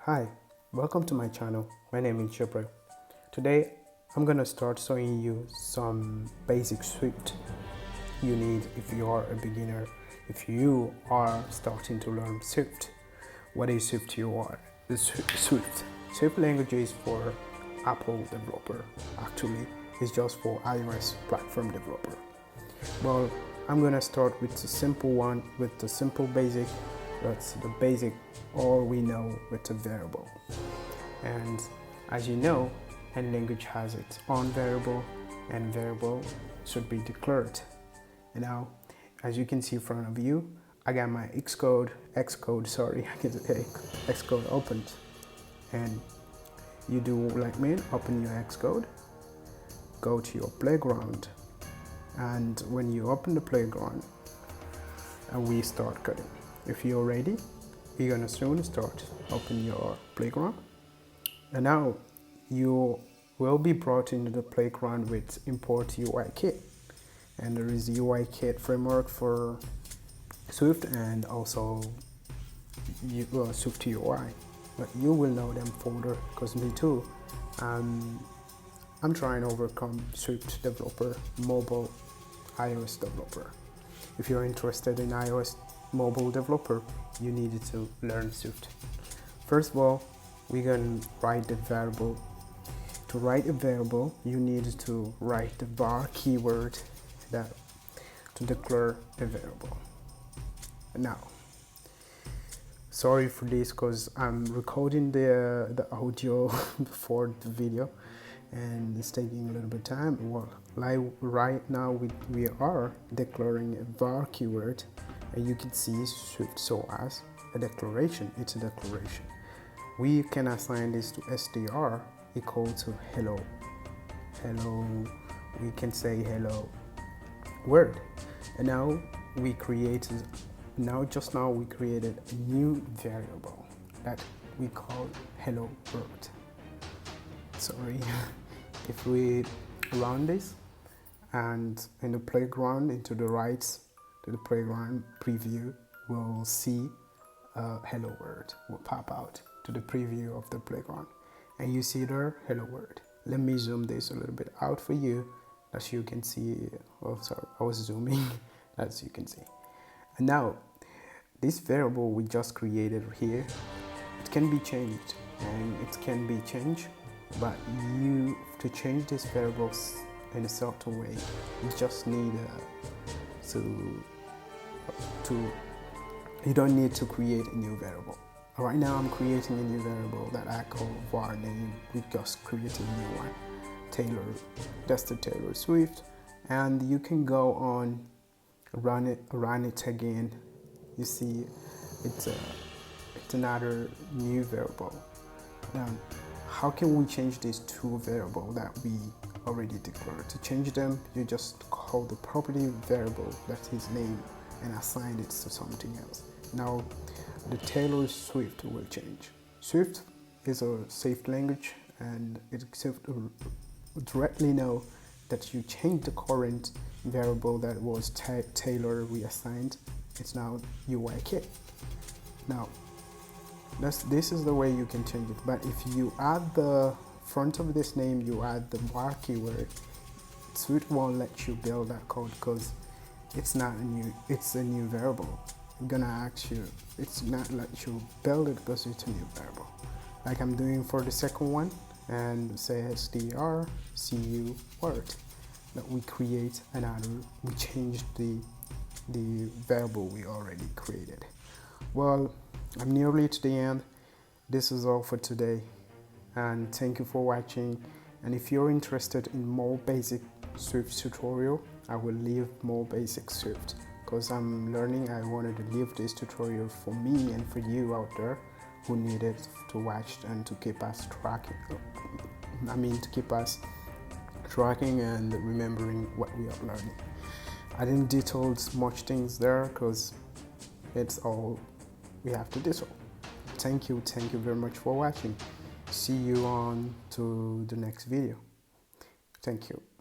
Hi, welcome to my channel. My name is Jibril. Today I'm gonna start showing you some basic Swift you need if you are a beginner. If you are starting to learn Swift, what is Swift you are? Swift language is for Apple developer. Actually, it's just for iOS platform developer. Well, I'm gonna start with the simple one, with the simple basic. That's the basic, all we know with a variable. And as you know, any language has its own variable, and variable should be declared. And now, as you can see in front of you, I got my Xcode opened. And you do like me, open your Xcode, go to your playground. And when you open the playground, and we start coding. If you're ready, you're gonna soon start open your playground. And now you will be brought into the playground with import UI kit. And there is UI kit framework for Swift and also Swift UI. But you will know them folder because me too. I'm trying to overcome Swift developer, mobile iOS developer. If you're interested in iOS mobile developer, you needed to learn Swift. First of all, we're going to write the variable. To write a variable, you need to write the var keyword that to declare a variable. Now, sorry for this because I'm recording the audio before the video and it's taking a little bit of time. Well, like right now we are declaring a var keyword, and you can see Swift so as a declaration. It's a declaration. We can assign this to str equal to hello. We can say hello word. And now we created a new variable that we call hello world. Sorry. If we run this and in the playground into the right to the playground preview, we'll see hello world will pop out to the preview of the playground, and you see there hello world. Let me zoom this a little bit out for you as you can see. Oh, sorry, I was zooming as you can see. And now this variable we just created here, it can be changed, but to change these variables in a certain way, you just need you don't need to create a new variable. Right now I'm creating a new variable that I call var name. We just created a new one, Taylor. That's the Taylor Swift, and you can go on run it again. You see it's another new variable. Now, how can we change these two variables that we already declared? To change them, you just call the property variable, that's his name, and assign it to something else. Now, the Taylor Swift will change. Swift is a safe language, and it directly know that you change the current variable that was Taylor we assigned. It's now UI kit. Now, this is the way you can change it. But if you add the front of this name, you add the var keyword, Swift won't let you build that code because it's a new variable. I'm gonna ask you, it's not let you build it because it's a new variable. Like I'm doing for the second one, and say str cu word. That we create another, we changed the variable we already created. Well, I'm nearly to the end. This is all for today, and thank you for watching. And if you're interested in more basic Swift tutorial, I will leave more basic Swift because I'm learning. I wanted to leave this tutorial for me and for you out there who needed to watch and to keep us tracking. To keep us tracking and remembering what we are learning. I didn't detail much things there because it's all we have to detail. Thank you very much for watching. See you on to the next video. Thank you.